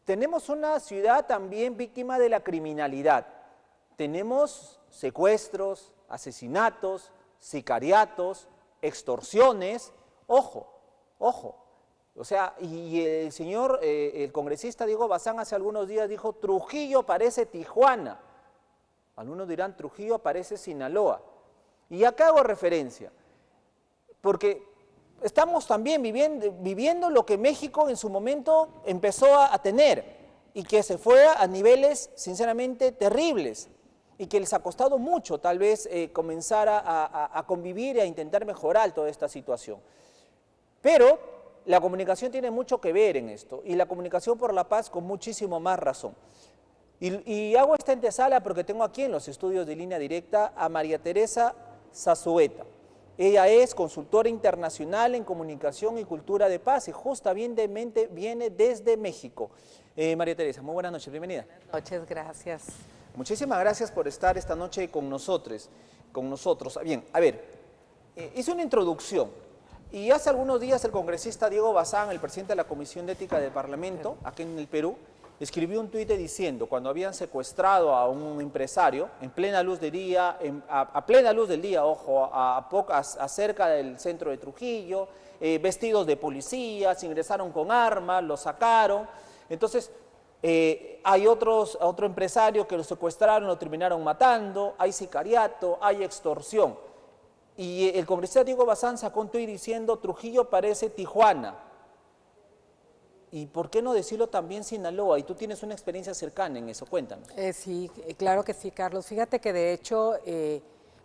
tenemos una ciudad también víctima de la criminalidad. Tenemos secuestros, asesinatos, sicariatos, extorsiones. Ojo, ojo. O sea, y el señor, el congresista Diego Bazán hace algunos días dijo, Trujillo parece Tijuana. Algunos dirán, Trujillo parece Sinaloa. Y acá hago referencia, porque estamos también viviendo lo que México en su momento empezó a tener y que se fue a niveles sinceramente terribles y que les ha costado mucho tal vez comenzar a convivir y a intentar mejorar toda esta situación. Pero la comunicación tiene mucho que ver en esto y la comunicación por la paz con muchísimo más razón. Y hago esta antesala porque tengo aquí en los estudios de Línea Directa a María Teresa Zazueta. Ella es consultora internacional en comunicación y cultura de paz y justamente viene desde México. María Teresa, muy buenas noches, bienvenida. Buenas noches, gracias. Muchísimas gracias por estar esta noche con nosotros. Bien, a ver, hice una introducción y hace algunos días el congresista Diego Bazán, el presidente de la Comisión de Ética del Parlamento, aquí en el Perú, escribió un tuit diciendo, cuando habían secuestrado a un empresario, en plena luz del día, a plena luz del día, ojo, cerca del centro de Trujillo, vestidos de policías, ingresaron con armas, lo sacaron. Entonces, hay otro empresario que lo secuestraron, lo terminaron matando, hay sicariato, hay extorsión. Y el congresista Diego Bazán sacó un tuit diciendo, Trujillo parece Tijuana. ¿Y por qué no decirlo también Sinaloa? Y tú tienes una experiencia cercana en eso, cuéntanos. Sí, claro que sí, Carlos. Fíjate que de hecho,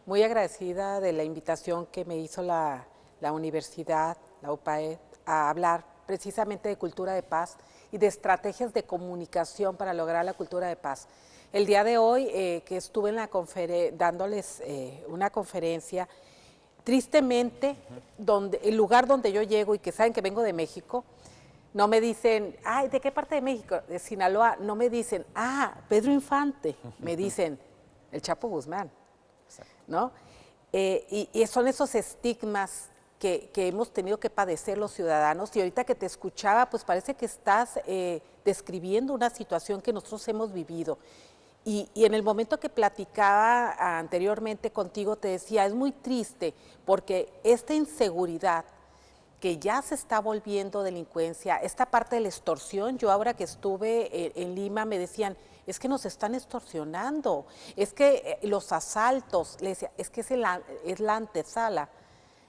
muy agradecida de la invitación que me hizo la universidad, la UPAED, a hablar precisamente de cultura de paz y de estrategias de comunicación para lograr la cultura de paz. El día de hoy, que estuve en dándoles una conferencia, tristemente, el lugar donde yo llego y que saben que vengo de México, no me dicen, ay, ¿de qué parte de México? De Sinaloa. No me dicen, Pedro Infante. Me dicen, el Chapo Guzmán, ¿no? Y son esos estigmas que hemos tenido que padecer los ciudadanos. Y ahorita que te escuchaba, pues parece que estás describiendo una situación que nosotros hemos vivido. Y en el momento que platicaba anteriormente contigo, te decía, es muy triste porque esta inseguridad que ya se está volviendo delincuencia, esta parte de la extorsión, yo ahora que estuve en Lima me decían, es que nos están extorsionando, es que los asaltos, les decía, es que es la antesala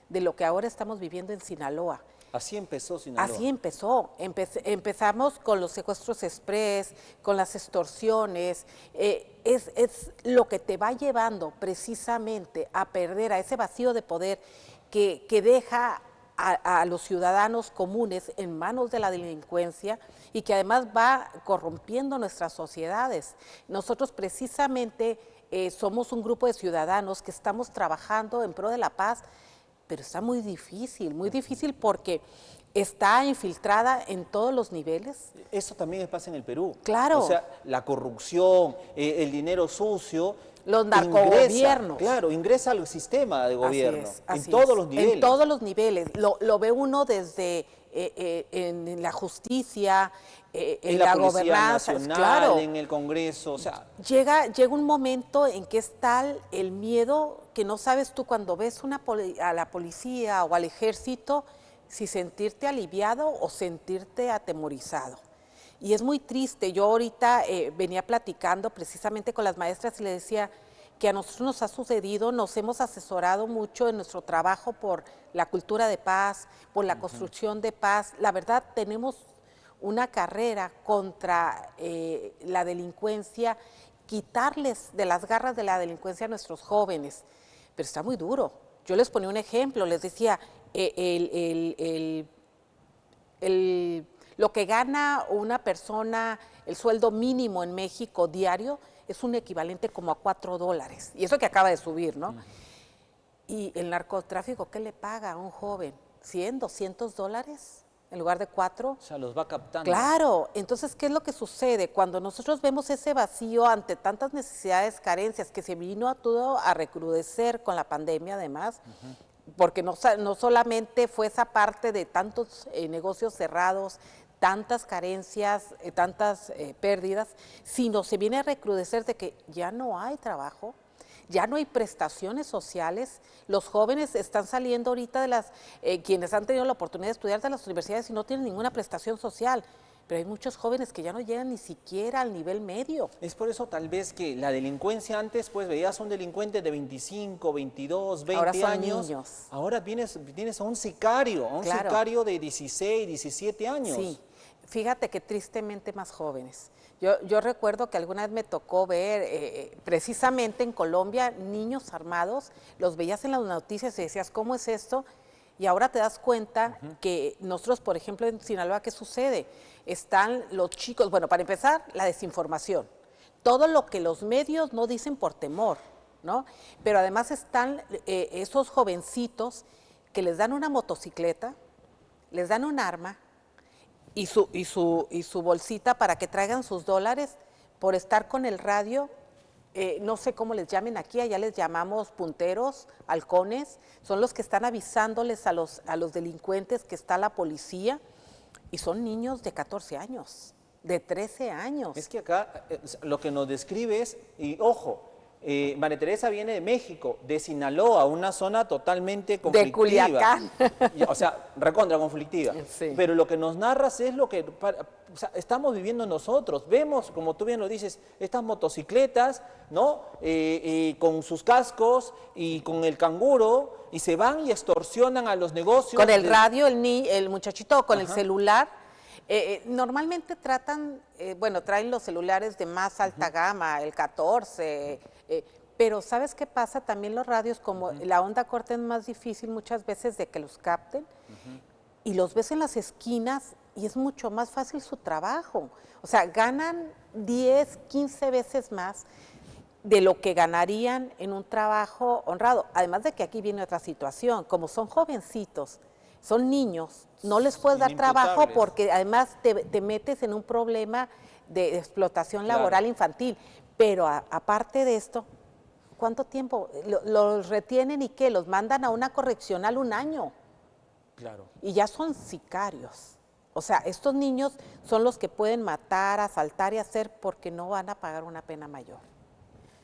de lo que ahora estamos viviendo en Sinaloa. Así empezó Sinaloa. Así empezó, empezamos con los secuestros express, con las extorsiones, es lo que te va llevando precisamente a perder, a ese vacío de poder que deja a los ciudadanos comunes en manos de la delincuencia y que además va corrompiendo nuestras sociedades. Nosotros precisamente somos un grupo de ciudadanos que estamos trabajando en pro de la paz, pero está muy difícil porque está infiltrada en todos los niveles. Eso también pasa en el Perú. Claro. O sea, la corrupción, el dinero sucio, los narcogobiernos. Claro, ingresa al sistema de gobierno, así en todos los niveles. En todos los niveles. Lo ve uno desde en la justicia, en la gobernanza, nacional, claro. En el Congreso, o sea. Llega un momento en que es tal el miedo que no sabes tú cuando ves a la policía o al ejército si sentirte aliviado o sentirte atemorizado. Y es muy triste. Yo ahorita venía platicando precisamente con las maestras y les decía que a nosotros nos ha sucedido, nos hemos asesorado mucho en nuestro trabajo por la cultura de paz, por la construcción de paz. La verdad, tenemos una carrera contra la delincuencia, quitarles de las garras de la delincuencia a nuestros jóvenes. Pero está muy duro. Yo les ponía un ejemplo, les decía, lo que gana una persona, el sueldo mínimo en México diario, es un equivalente como a $4. Y eso que acaba de subir, ¿no? Y el narcotráfico, ¿qué le paga a un joven? ¿100, $200 en lugar de 4? O sea, los va captando. Claro. Entonces, ¿qué es lo que sucede? Cuando nosotros vemos ese vacío ante tantas necesidades, carencias, que se vino a todo a recrudecer con la pandemia además, porque no solamente fue esa parte de tantos negocios cerrados, tantas carencias, tantas pérdidas, sino se viene a recrudecer de que ya no hay trabajo, ya no hay prestaciones sociales. Los jóvenes están saliendo ahorita de quienes han tenido la oportunidad de estudiar de las universidades y no tienen ninguna prestación social. Pero hay muchos jóvenes que ya no llegan ni siquiera al nivel medio. Es por eso tal vez que la delincuencia antes, pues veías a un delincuente de 25, 22, 20 Ahora son años. niños. Ahora tienes a un sicario, sicario de 16, 17 años. Sí, fíjate que tristemente más jóvenes. Yo recuerdo que alguna vez me tocó ver, precisamente en Colombia, niños armados, los veías en las noticias y decías, ¿cómo es esto? Y ahora te das cuenta que nosotros, por ejemplo, en Sinaloa, ¿qué sucede? Están los chicos, bueno, para empezar, la desinformación. Todo lo que los medios no dicen por temor, ¿no? Pero además están esos jovencitos que les dan una motocicleta, les dan un arma y su bolsita para que traigan sus dólares por estar con el radio. No sé cómo les llamen aquí, allá les llamamos punteros, halcones, son los que están avisándoles a los delincuentes que está la policía, y son niños de 14 años, de 13 años. Es que acá lo que nos describe es, y ojo, María Teresa viene de México, de Sinaloa, una zona totalmente conflictiva. De Culiacán. O sea, recontra conflictiva. Sí. Pero lo que nos narras es lo que estamos viviendo nosotros. Vemos, como tú bien lo dices, estas motocicletas, ¿no? Con sus cascos y con el canguro, y se van y extorsionan a los negocios. Con el radio, el muchachito, con el celular. Normalmente tratan, traen los celulares de más alta gama, el 14, pero ¿sabes qué pasa? También los radios, como la onda corta es más difícil muchas veces de que los capten, y los ves en las esquinas y es mucho más fácil su trabajo. O sea, ganan 10, 15 veces más de lo que ganarían en un trabajo honrado. Además de que aquí viene otra situación, como son jovencitos, son niños, no les puedes dar trabajo porque además te metes en un problema de explotación laboral infantil. Pero aparte de esto, ¿cuánto tiempo? Los retienen y ¿qué? Los mandan a una correccional 1 año. Claro. Y ya son sicarios. O sea, estos niños son los que pueden matar, asaltar y hacer porque no van a pagar una pena mayor.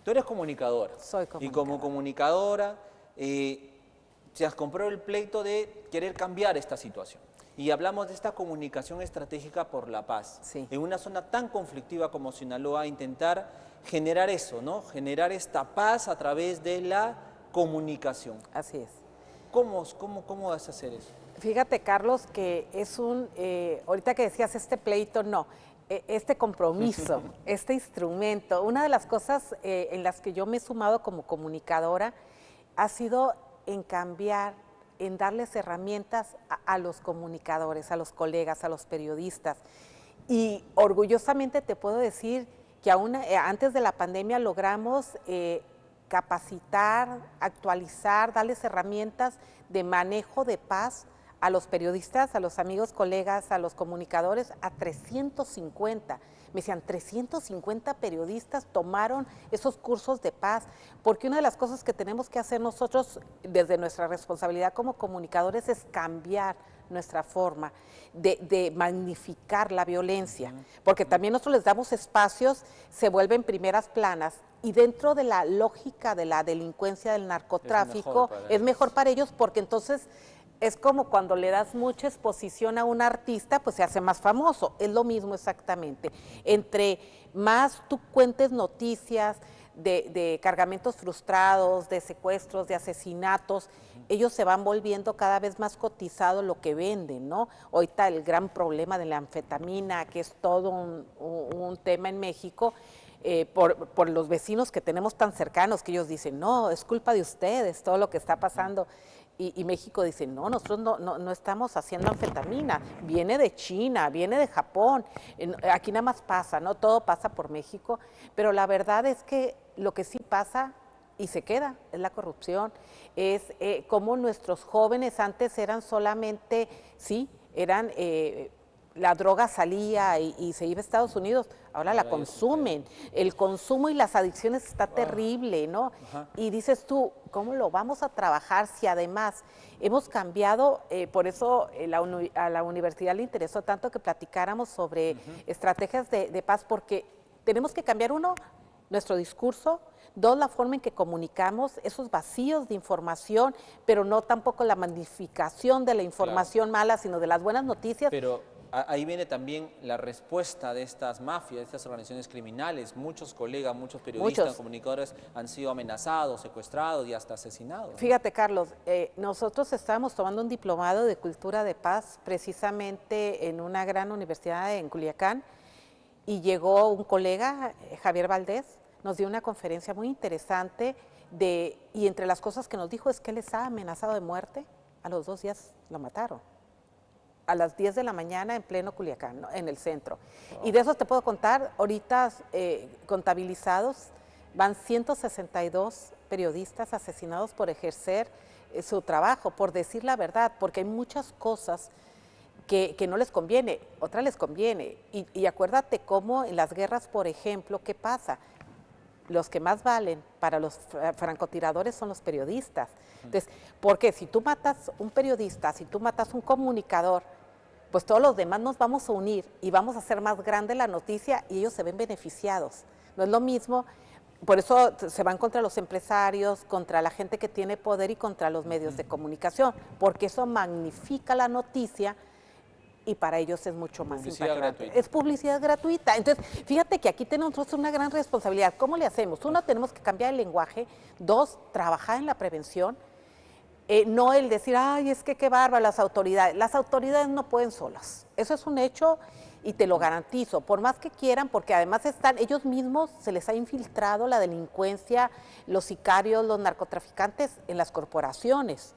Tú eres comunicadora. Soy comunicadora. Y como comunicadora, se has comprado el pleito de querer cambiar esta situación. Y hablamos de esta comunicación estratégica por la paz. Sí. En una zona tan conflictiva como Sinaloa, intentar generar eso, ¿no? Generar esta paz a través de la comunicación. Así es. ¿Cómo vas a hacer eso? Fíjate, Carlos, que es ahorita que decías este pleito, no, este compromiso, este instrumento, una de las cosas en las que yo me he sumado como comunicadora ha sido en cambiar, en darles herramientas a los comunicadores, a los colegas, a los periodistas. Y orgullosamente te puedo decir que aún antes de la pandemia logramos capacitar, actualizar, darles herramientas de manejo de paz a los periodistas, a los amigos, colegas, a los comunicadores, a 350. Me decían, 350 periodistas tomaron esos cursos de paz, porque una de las cosas que tenemos que hacer nosotros desde nuestra responsabilidad como comunicadores es cambiar nuestra forma de magnificar la violencia, porque también nosotros les damos espacios, se vuelven primeras planas, y dentro de la lógica de la delincuencia, del narcotráfico, es mejor para ellos porque entonces es como cuando le das mucha exposición a un artista, pues se hace más famoso. Es lo mismo exactamente. Entre más tú cuentes noticias de cargamentos frustrados, de secuestros, de asesinatos, ellos se van volviendo cada vez más cotizados lo que venden, ¿no? Ahorita el gran problema de la anfetamina, que es todo un tema en México, por los vecinos que tenemos tan cercanos, que ellos dicen, no, es culpa de ustedes, todo lo que está pasando. Y México dice, no, nosotros no estamos haciendo anfetamina, viene de China, viene de Japón, aquí nada más pasa, ¿no? Todo pasa por México, pero la verdad es que lo que sí pasa y se queda es la corrupción, es como nuestros jóvenes antes eran solamente, sí, eran la droga salía y se iba a Estados Unidos, ahora la consumen. El consumo y las adicciones está terrible, ¿no? Ajá. Y dices tú, ¿cómo lo vamos a trabajar si además hemos cambiado? Por eso a la universidad le interesó tanto que platicáramos sobre estrategias de paz, porque tenemos que cambiar, uno, nuestro discurso, dos, la forma en que comunicamos, esos vacíos de información, pero no tampoco la magnificación de la información mala, sino de las buenas noticias. Pero ahí viene también la respuesta de estas mafias, de estas organizaciones criminales. Muchos colegas, muchos periodistas, comunicadores han sido amenazados, secuestrados y hasta asesinados, ¿no? Fíjate, Carlos, nosotros estábamos tomando un diplomado de cultura de paz precisamente en una gran universidad en Culiacán y llegó un colega, Javier Valdés, nos dio una conferencia muy interesante y entre las cosas que nos dijo es que él estaba amenazado de muerte. A los 2 días lo mataron. A las 10 de la mañana en pleno Culiacán, ¿no? En el centro. Y de esos te puedo contar, ahorita contabilizados, van 162 periodistas asesinados por ejercer su trabajo, por decir la verdad, porque hay muchas cosas que no les conviene, otras les conviene. Y acuérdate cómo en las guerras, por ejemplo, ¿qué pasa? Los que más valen para los francotiradores son los periodistas. Entonces, porque si tú matas un periodista, si tú matas un comunicador, pues todos los demás nos vamos a unir y vamos a hacer más grande la noticia y ellos se ven beneficiados. No es lo mismo, por eso se van contra los empresarios, contra la gente que tiene poder y contra los medios de comunicación, porque eso magnifica la noticia y para ellos es mucho más impactante. Es publicidad gratuita. Entonces, fíjate que aquí tenemos una gran responsabilidad. ¿Cómo le hacemos? Uno, tenemos que cambiar el lenguaje. Dos, trabajar en la prevención. No el decir, ay, es que qué bárbaro las autoridades. Las autoridades no pueden solas. Eso es un hecho y te lo garantizo. Por más que quieran, porque además ellos mismos se les ha infiltrado la delincuencia, los sicarios, los narcotraficantes en las corporaciones.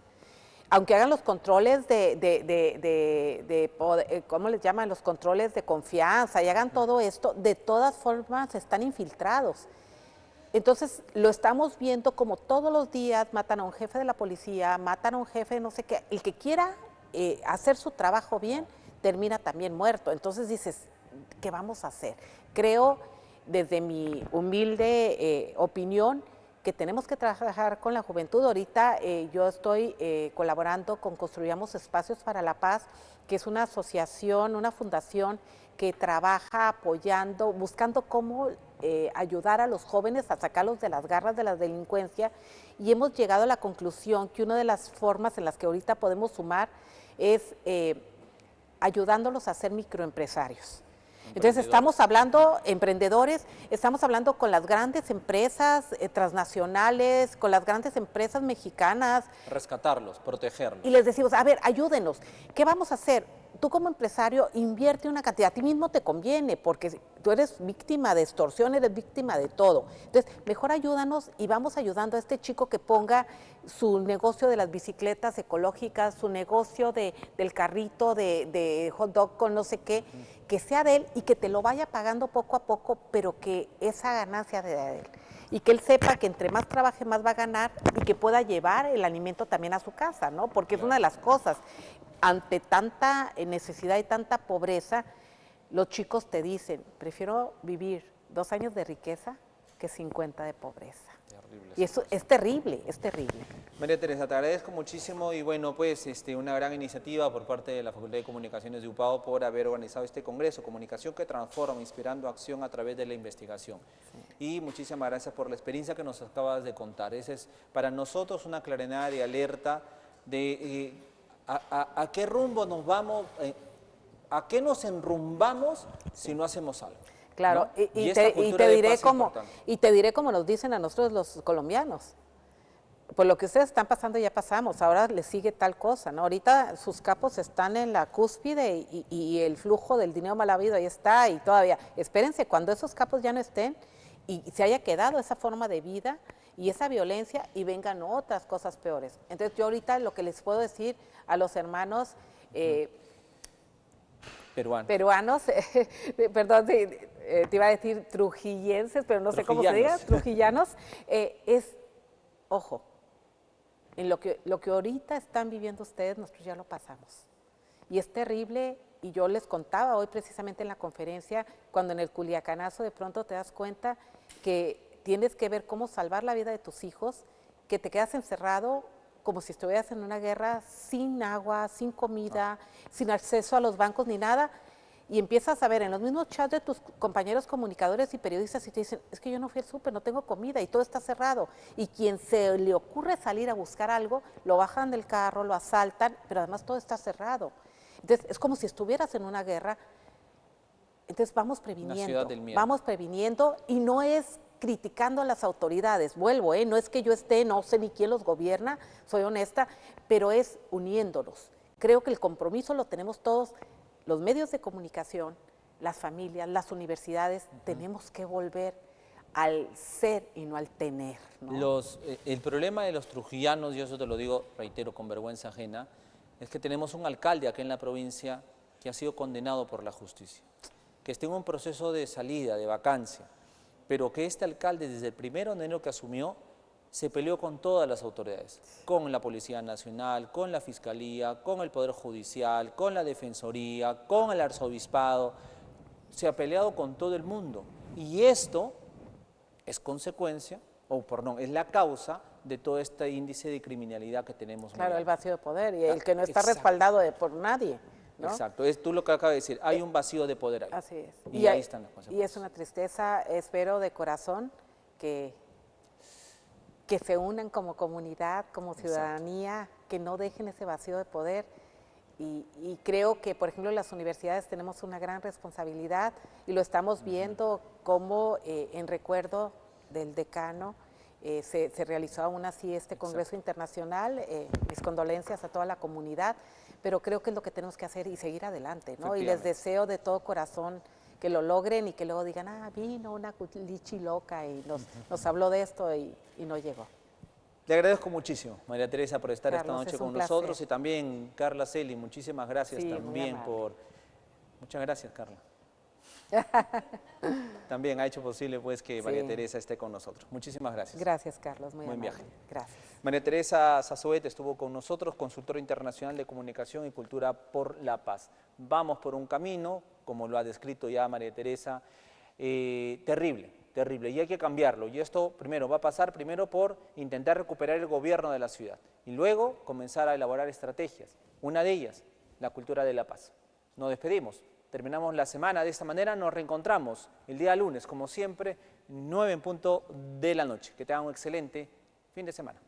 Aunque hagan los controles ¿cómo les llaman? Los controles de confianza y hagan todo esto, de todas formas están infiltrados. Entonces, lo estamos viendo como todos los días matan a un jefe de la policía, matan a un jefe de no sé qué. El que quiera hacer su trabajo bien, termina también muerto. Entonces dices, ¿qué vamos a hacer? Creo, desde mi humilde opinión, que tenemos que trabajar con la juventud. Ahorita yo estoy colaborando con Construyamos Espacios para la Paz, que es una asociación, una fundación que trabaja apoyando, buscando cómo ayudar a los jóvenes a sacarlos de las garras de la delincuencia, y hemos llegado a la conclusión que una de las formas en las que ahorita podemos sumar es ayudándolos a ser microempresarios. Entonces estamos hablando, emprendedores, estamos hablando con las grandes empresas transnacionales, con las grandes empresas mexicanas. Rescatarlos, protegerlos. Y les decimos, a ver, ayúdenos, ¿qué vamos a hacer? Tú como empresario invierte una cantidad, a ti mismo te conviene, porque tú eres víctima de extorsión, eres víctima de todo. Entonces, mejor ayúdanos y vamos ayudando a este chico que ponga su negocio de las bicicletas ecológicas, su negocio del carrito de hot dog con no sé qué, que sea de él y que te lo vaya pagando poco a poco, pero que esa ganancia sea de él. Y que él sepa que entre más trabaje, más va a ganar y que pueda llevar el alimento también a su casa, ¿no? Porque es una de las cosas. Ante tanta necesidad y tanta pobreza, los chicos te dicen, prefiero vivir 2 años de riqueza que 50 de pobreza. Terrible, y eso es terrible, es terrible. María Teresa, te agradezco muchísimo y bueno, pues una gran iniciativa por parte de la Facultad de Comunicaciones de UPAO por haber organizado este congreso, Comunicación que Transforma, inspirando acción a través de la investigación. Sí. Y muchísimas gracias por la experiencia que nos acabas de contar. Esa es para nosotros una claridad de alerta de a qué rumbo nos vamos, a qué nos enrumbamos si no hacemos algo. Claro, ¿no? y te diré como nos dicen a nosotros los colombianos. Por lo que ustedes están pasando ya pasamos, ahora les sigue tal cosa, ¿no? Ahorita sus capos están en la cúspide y el flujo del dinero mal habido ahí está y todavía. Espérense, cuando esos capos ya no estén y se haya quedado esa forma de vida y esa violencia y vengan otras cosas peores. Entonces yo ahorita lo que les puedo decir a los hermanos peruanos, perdón, te iba a decir trujillenses, pero no sé cómo se diga, trujillanos, es, ojo, en lo que ahorita están viviendo ustedes, nosotros ya lo pasamos. Y es terrible y yo les contaba hoy precisamente en la conferencia, cuando en el Culiacanazo de pronto te das cuenta que tienes que ver cómo salvar la vida de tus hijos, que te quedas encerrado como si estuvieras en una guerra, sin agua, sin comida, sin acceso a los bancos ni nada, y empiezas a ver en los mismos chats de tus compañeros comunicadores y periodistas y te dicen, es que yo no fui al súper, no tengo comida y todo está cerrado. Y quien se le ocurre salir a buscar algo, lo bajan del carro, lo asaltan, pero además todo está cerrado. Entonces es como si estuvieras en una guerra. Entonces vamos previniendo y no es criticando a las autoridades, vuelvo, no es que yo esté, no sé ni quién los gobierna, soy honesta, pero es uniéndolos. Creo que el compromiso lo tenemos todos, los medios de comunicación, las familias, las universidades, tenemos que volver al ser y no al tener, ¿no? El problema de los trujillanos, yo eso te lo digo, reitero, con vergüenza ajena, es que tenemos un alcalde aquí en la provincia que ha sido condenado por la justicia, que está en un proceso de salida, de vacancia, pero que este alcalde desde el 1 de enero que asumió se peleó con todas las autoridades, con la Policía Nacional, con la Fiscalía, con el Poder Judicial, con la Defensoría, con el Arzobispado, se ha peleado con todo el mundo. Y esto es consecuencia, o perdón, es la causa de todo este índice de criminalidad que tenemos. Claro, el vacío de poder y el que no está respaldado por nadie, ¿no? Exacto, es tú lo que acabas de decir, hay un vacío de poder ahí. Así es. Y ahí están las consecuencias. Y es una tristeza, espero de corazón que se unan como comunidad, como ciudadanía, exacto, que no dejen ese vacío de poder. Y creo que, por ejemplo, las universidades tenemos una gran responsabilidad y lo estamos viendo como en recuerdo del decano se realizó aún así este Congreso Internacional. Mis condolencias a toda la comunidad, pero creo que es lo que tenemos que hacer y seguir adelante, ¿no? Y les deseo de todo corazón que lo logren y que luego digan, vino una culichi loca y nos habló de esto y no llegó. Le agradezco muchísimo, María Teresa, por estar esta noche con nosotros y también Carla Celi, muchísimas gracias también por... Muchas gracias, Carla. También ha hecho posible pues que María Teresa esté con nosotros. Muchísimas gracias. Gracias, Carlos, muy buen amable. Viaje. Gracias. María Teresa Sazuet estuvo con nosotros, consultora internacional de comunicación y cultura por la paz. Vamos por un camino, como lo ha descrito ya María Teresa, terrible, terrible, y hay que cambiarlo. Y esto primero va a pasar por intentar recuperar el gobierno de la ciudad y luego comenzar a elaborar estrategias. Una de ellas, la cultura de la paz. Nos despedimos. Terminamos la semana de esta manera, nos reencontramos el día lunes, como siempre, 9 en punto de la noche. Que tengan un excelente fin de semana.